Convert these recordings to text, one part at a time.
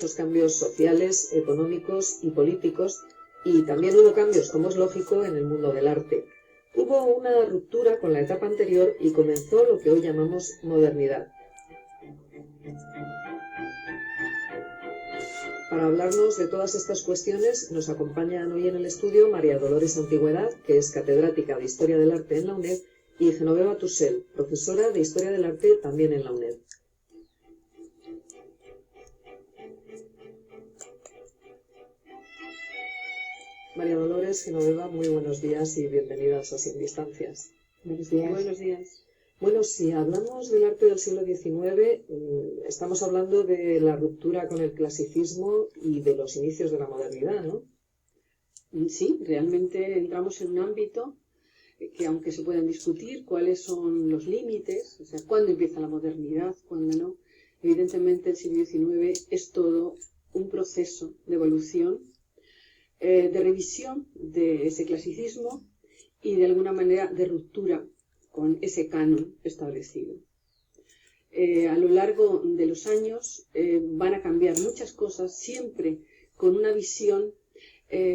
Muchos cambios sociales, económicos y políticos, y también hubo cambios, como es lógico, en el mundo del arte. Hubo una ruptura con la etapa anterior y comenzó lo que hoy llamamos modernidad. Para hablarnos de todas estas cuestiones nos acompañan hoy en el estudio María Dolores Antigüedad, que es catedrática de Historia del Arte en la UNED, y Genoveva Tusell, profesora de Historia del Arte también en la UNED. María Dolores, Genoveva, muy buenos días y bienvenidas a Sin Distancias. Buenos días. Buenos días. Bueno, si hablamos del arte del siglo XIX, estamos hablando de la ruptura con el clasicismo y de los inicios de la modernidad, ¿no? Sí, realmente entramos en un ámbito que, aunque se puedan discutir cuáles son los límites, o sea, cuándo empieza la modernidad, cuándo no, evidentemente el siglo XIX es todo un proceso de evolución, de revisión de ese clasicismo y de alguna manera de ruptura con ese canon establecido. A lo largo de los años van a cambiar muchas cosas, siempre con una visión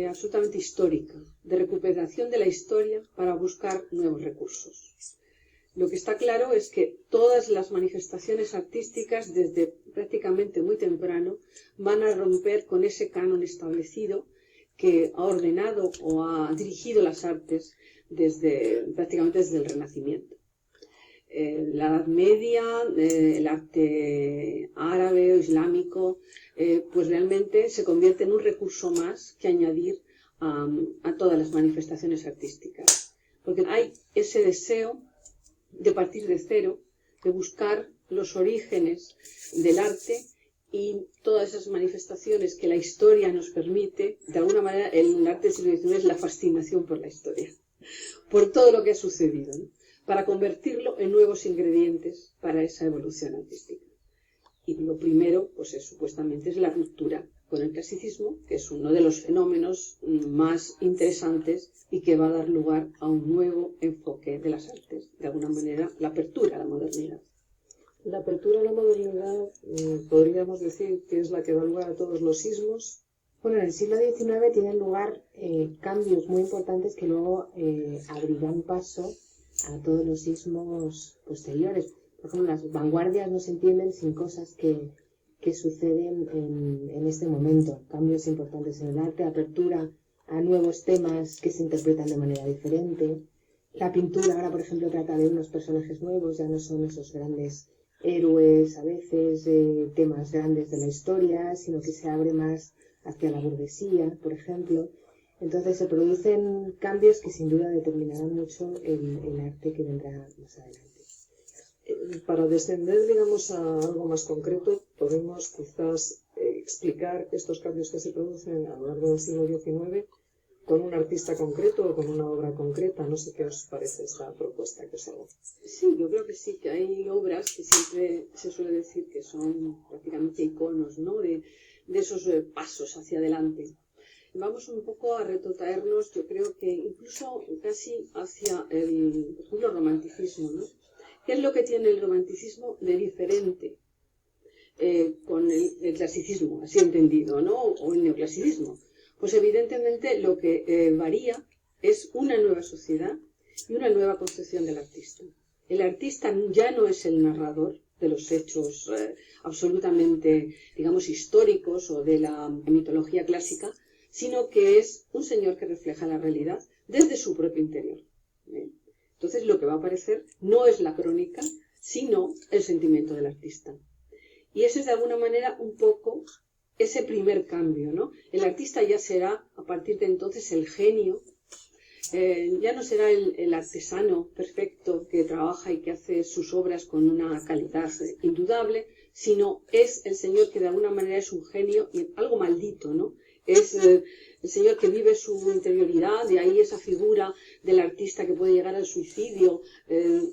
absolutamente histórica, de recuperación de la historia para buscar nuevos recursos. Lo que está claro es que todas las manifestaciones artísticas, desde prácticamente muy temprano, van a romper con ese canon establecido que ha ordenado o ha dirigido las artes prácticamente desde el Renacimiento. La Edad Media, el arte árabe o islámico, pues realmente se convierte en un recurso más que añadir a todas las manifestaciones artísticas. Porque hay ese deseo de partir de cero, de buscar los orígenes del arte y todas esas manifestaciones que la historia nos permite. De alguna manera, el arte del siglo XIX es la fascinación por la historia, por todo lo que ha sucedido, ¿no? Para convertirlo en nuevos ingredientes para esa evolución artística. Y lo primero, pues supuestamente es la ruptura con el clasicismo, que es uno de los fenómenos más interesantes y que va a dar lugar a un nuevo enfoque de las artes. De alguna manera, la apertura a la modernidad. La apertura a la modernidad, podríamos decir que es la que da lugar a todos los ismos. Bueno, en el siglo XIX tienen lugar cambios muy importantes que luego abrirán paso a todos los ismos posteriores. Por ejemplo, las vanguardias no se entienden sin cosas que suceden en este momento. Cambios importantes en el arte, apertura a nuevos temas que se interpretan de manera diferente. La pintura ahora, por ejemplo, trata de unos personajes nuevos, ya no son esos grandes héroes, a veces temas grandes de la historia, sino que se abre más hacia la burguesía, por ejemplo. Entonces se producen cambios que sin duda determinarán mucho el arte que vendrá más adelante. Para descender, digamos, a algo más concreto, podemos quizás explicar estos cambios que se producen a lo largo del siglo XIX con un artista concreto o con una obra concreta. No sé qué os parece esta propuesta que os hago. Sí, yo creo que sí, que hay obras que siempre se suele decir que son prácticamente iconos, ¿no? de esos pasos hacia adelante. Vamos un poco a retrotraernos, yo creo que incluso casi hacia por ejemplo, el romanticismo, ¿no? ¿Qué es lo que tiene el romanticismo de diferente con el clasicismo, así entendido, ¿no? O el neoclasicismo? Pues evidentemente lo que varía es una nueva sociedad y una nueva concepción del artista. El artista ya no es el narrador de los hechos absolutamente, digamos, históricos o de la mitología clásica, sino que es un señor que refleja la realidad desde su propio interior. Entonces lo que va a aparecer no es la crónica, sino el sentimiento del artista. Y ese es de alguna manera un poco ese primer cambio, ¿no? El artista ya será, a partir de entonces, el genio, ya no será el artesano perfecto que trabaja y que hace sus obras con una calidad indudable, sino es el señor que de alguna manera es un genio y algo maldito, ¿no? Es el señor que vive su interioridad, de ahí esa figura del artista que puede llegar al suicidio.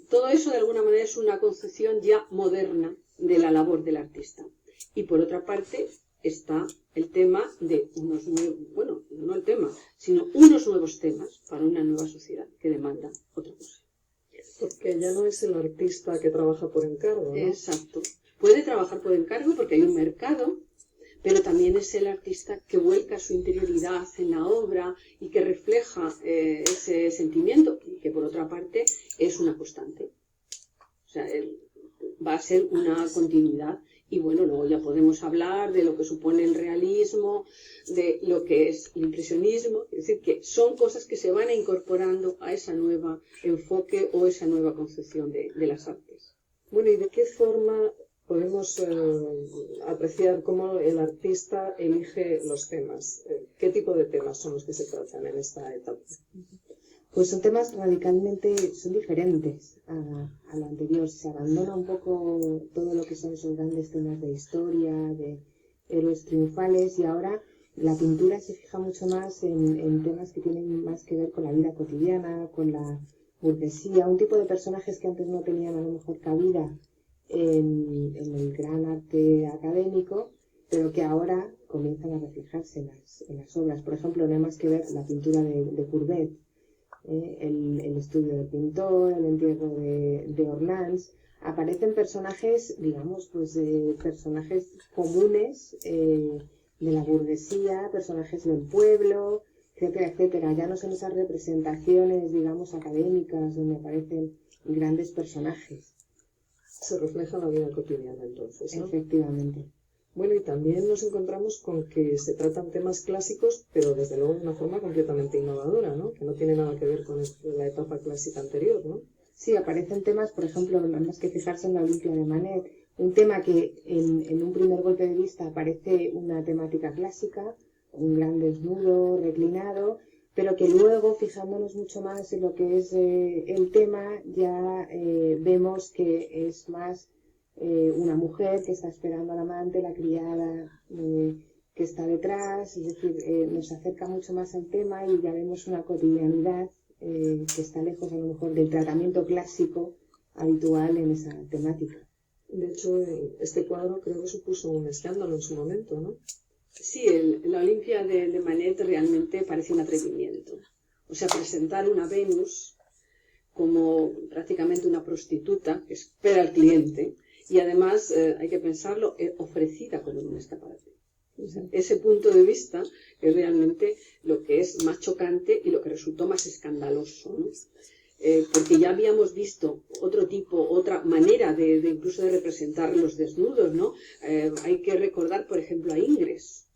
Todo eso de alguna manera es una concepción ya moderna de la labor del artista. Y por otra parte está el tema de unos nuevos, bueno, no el tema, sino unos nuevos temas para una nueva sociedad que demanda otra cosa. Porque ya no es el artista que trabaja por encargo, ¿no? Exacto. Puede trabajar por encargo porque hay un mercado, pero también es el artista que vuelca su interioridad en la obra y que refleja ese sentimiento, que por otra parte es una constante. O sea, va a ser una continuidad. Y bueno, luego ya podemos hablar de lo que supone el realismo, de lo que es el impresionismo, es decir, que son cosas que se van incorporando a ese nuevo enfoque o esa nueva concepción de las artes. Bueno, ¿y de qué forma podemos apreciar cómo el artista elige los temas? ¿Qué tipo de temas son los que se tratan en esta etapa? Pues son temas radicalmente, son diferentes a lo anterior. Se abandona un poco todo lo que son esos grandes temas de historia, de héroes triunfales, y ahora la pintura se fija mucho más en temas que tienen más que ver con la vida cotidiana, con la burguesía, un tipo de personajes que antes no tenían a lo mejor cabida en el gran arte académico, pero que ahora comienzan a reflejarse en las obras. Por ejemplo, no hay más que ver la pintura de Courbet, el estudio del pintor, el entierro de Ornans. Aparecen personajes, digamos, pues personajes comunes de la burguesía, personajes del pueblo, etcétera, etcétera. Ya no son esas representaciones, digamos, académicas donde aparecen grandes personajes. Se refleja la vida cotidiana entonces, ¿no? Efectivamente. Bueno, y también nos encontramos con que se tratan temas clásicos, pero desde luego de una forma completamente innovadora, ¿no? Que no tiene nada que ver con la etapa clásica anterior, ¿no? Sí, aparecen temas, por ejemplo, nada más que fijarse en la Olimpia de Manet, un tema que en un primer golpe de vista parece una temática clásica, un gran desnudo, reclinado, pero que luego, fijándonos mucho más en lo que es el tema, ya vemos que es más una mujer que está esperando al amante, la criada que está detrás, es decir, nos acerca mucho más al tema y ya vemos una cotidianidad que está lejos a lo mejor del tratamiento clásico habitual en esa temática. De hecho, este cuadro creo que supuso un escándalo en su momento, ¿no? Sí, la Olimpia de Manet realmente parece un atrevimiento. O sea, presentar una Venus como prácticamente una prostituta que espera al cliente y además, hay que pensarlo, ofrecida como en un escaparate. O sea, ese punto de vista es realmente lo que es más chocante y lo que resultó más escandaloso, ¿no? Porque ya habíamos visto otra manera de incluso de representar los desnudos, ¿no? Hay que recordar, por ejemplo, a Ingres.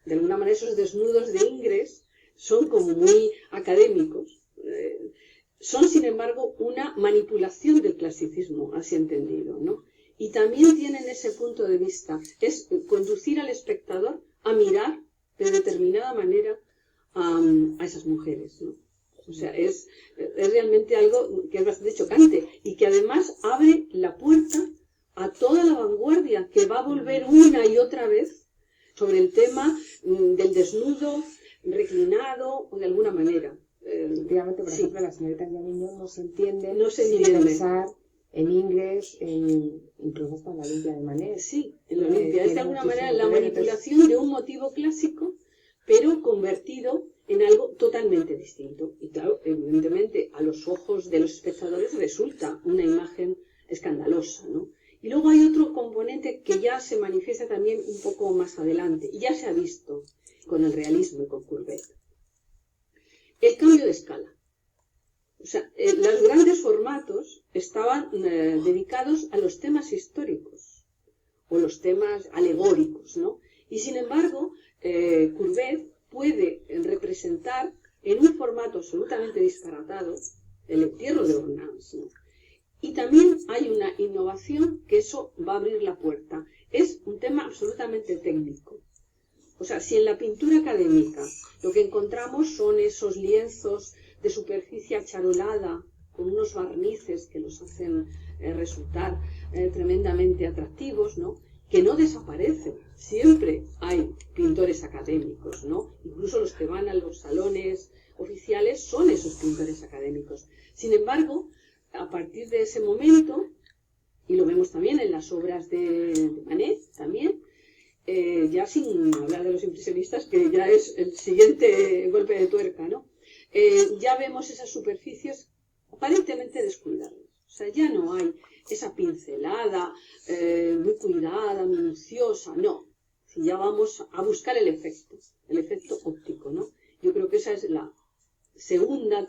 De alguna manera esos desnudos de Ingres son como muy académicos. Son, sin embargo, una manipulación del clasicismo, así entendido, ¿no? Y también tienen ese punto de vista, es conducir al espectador a mirar de determinada manera a esas mujeres, ¿no? O sea, es realmente algo que es bastante chocante y que además abre la puerta a toda la vanguardia que va a volver una y otra vez sobre el tema del desnudo, reclinado, o de alguna manera. Efectivamente, por Sí. ejemplo, las señoritas de Aviñón no se entienden No se sin entiende. pensar en Ingres, incluso hasta en la Olimpia de Manet. Sí, en la Olimpia. Es de Tiene alguna muchísimo manera la que ver, manipulación de un motivo clásico, pero convertido en algo totalmente distinto. Y claro, evidentemente, a los ojos de los espectadores resulta una imagen escandalosa, ¿no? Y luego hay otro componente que ya se manifiesta también un poco más adelante, y ya se ha visto con el realismo y con Courbet. El cambio de escala. O sea, los grandes formatos estaban dedicados a los temas históricos o los temas alegóricos, ¿no? Y sin embargo, Courbet puede representar en un formato absolutamente disparatado el entierro de Ornans, ¿no? Y también hay una innovación que eso va a abrir la puerta. Es un tema absolutamente técnico. O sea, si en la pintura académica lo que encontramos son esos lienzos de superficie acharolada con unos barnices que los hacen resultar tremendamente atractivos, ¿no? Que no desaparecen. Siempre hay pintores académicos, ¿no? Incluso los que van a los salones oficiales son esos pintores académicos. Sin embargo, a partir de ese momento, y lo vemos también en las obras de Manet también, ya sin hablar de los impresionistas, que ya es el siguiente golpe de tuerca, ¿no? Ya vemos esas superficies aparentemente descuidadas. O sea, ya no hay esa pincelada muy cuidada, minuciosa, no. Si ya vamos a buscar el efecto óptico, ¿no? Yo creo que esa es la segunda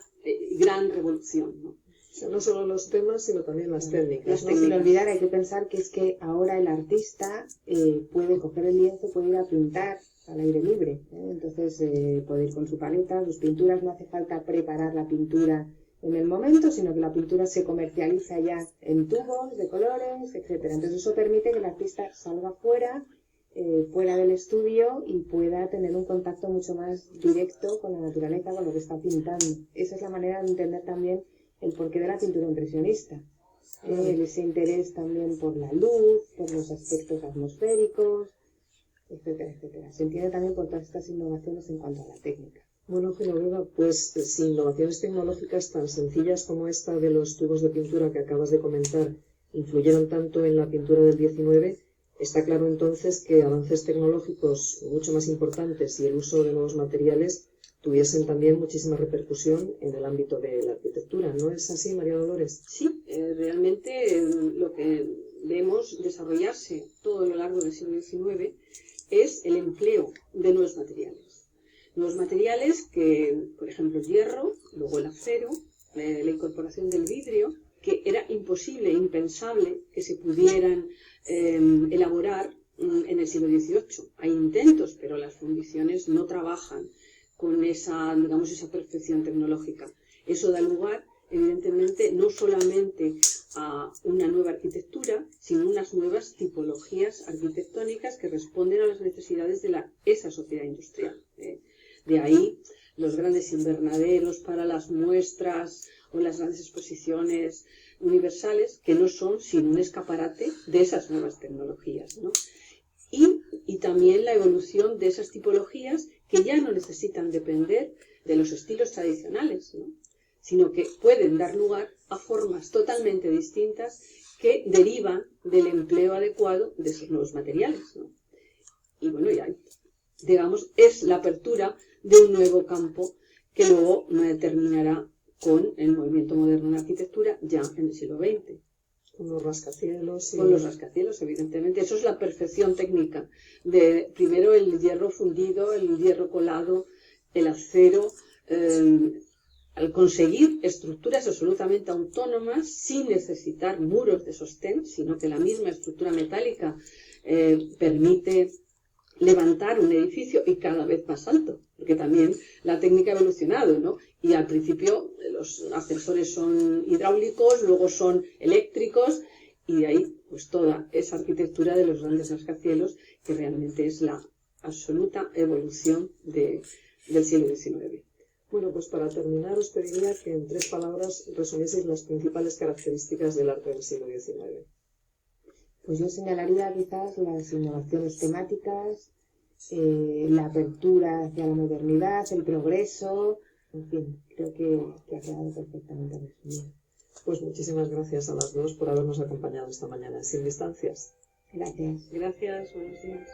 gran revolución, ¿no? O sea, no solo los temas, sino también las técnicas. No sin olvidar, hay que pensar que es que ahora el artista puede coger el lienzo, puede ir a pintar al aire libre, ¿eh? Entonces puede ir con su paleta, sus pinturas, no hace falta preparar la pintura en el momento, sino que la pintura se comercializa ya en tubos de colores, etcétera. Entonces eso permite que el artista salga fuera del estudio y pueda tener un contacto mucho más directo con la naturaleza, con lo que está pintando. Esa es la manera de entender también el porqué de la pintura impresionista. Ese interés también por la luz, por los aspectos atmosféricos, etcétera, etcétera. Se entiende también por todas estas innovaciones en cuanto a la técnica. Bueno, Genoveva, pues si innovaciones tecnológicas tan sencillas como esta de los tubos de pintura que acabas de comentar influyeron tanto en la pintura del 19, está claro entonces que avances tecnológicos mucho más importantes y el uso de nuevos materiales tuviesen también muchísima repercusión en el ámbito de la arquitectura. ¿No es así, María Dolores? Sí, realmente lo que vemos desarrollarse todo a lo largo del siglo XIX es el empleo de nuevos materiales. Nuevos materiales que, por ejemplo, el hierro, luego el acero, la incorporación del vidrio, que era imposible, impensable que se pudieran elaborar en el siglo XVIII. Hay intentos, pero las fundiciones no trabajan con esa, digamos, esa perfección tecnológica. Eso da lugar, evidentemente, no solamente a una nueva arquitectura, sino unas nuevas tipologías arquitectónicas que responden a las necesidades de esa sociedad industrial. De ahí los grandes invernaderos para las muestras o las grandes exposiciones universales, que no son sino un escaparate de esas nuevas tecnologías, ¿no? Y también la evolución de esas tipologías que ya no necesitan depender de los estilos tradicionales, ¿no? Sino que pueden dar lugar a formas totalmente distintas que derivan del empleo adecuado de esos nuevos materiales, ¿no? Y bueno, ya, digamos, es la apertura de un nuevo campo que luego terminará con el movimiento moderno de arquitectura ya en el siglo XX. Con los rascacielos. Con los rascacielos, evidentemente. Eso es la perfección técnica. Primero el hierro fundido, el hierro colado, el acero, al conseguir estructuras absolutamente autónomas sin necesitar muros de sostén, sino que la misma estructura metálica permite levantar un edificio y cada vez más alto, porque también la técnica ha evolucionado, ¿no? Y al principio los ascensores son hidráulicos, luego son eléctricos, y de ahí pues toda esa arquitectura de los grandes rascacielos, que realmente es la absoluta evolución del siglo XIX. Bueno, pues para terminar os pediría que en 3 palabras resumieseis las principales características del arte del siglo XIX. Pues yo señalaría quizás las innovaciones temáticas, la apertura hacia la modernidad, el progreso, en fin, creo que ha quedado perfectamente resumido. Pues muchísimas gracias a las dos por habernos acompañado esta mañana en Sin Distancias. Gracias. Gracias, buenos días.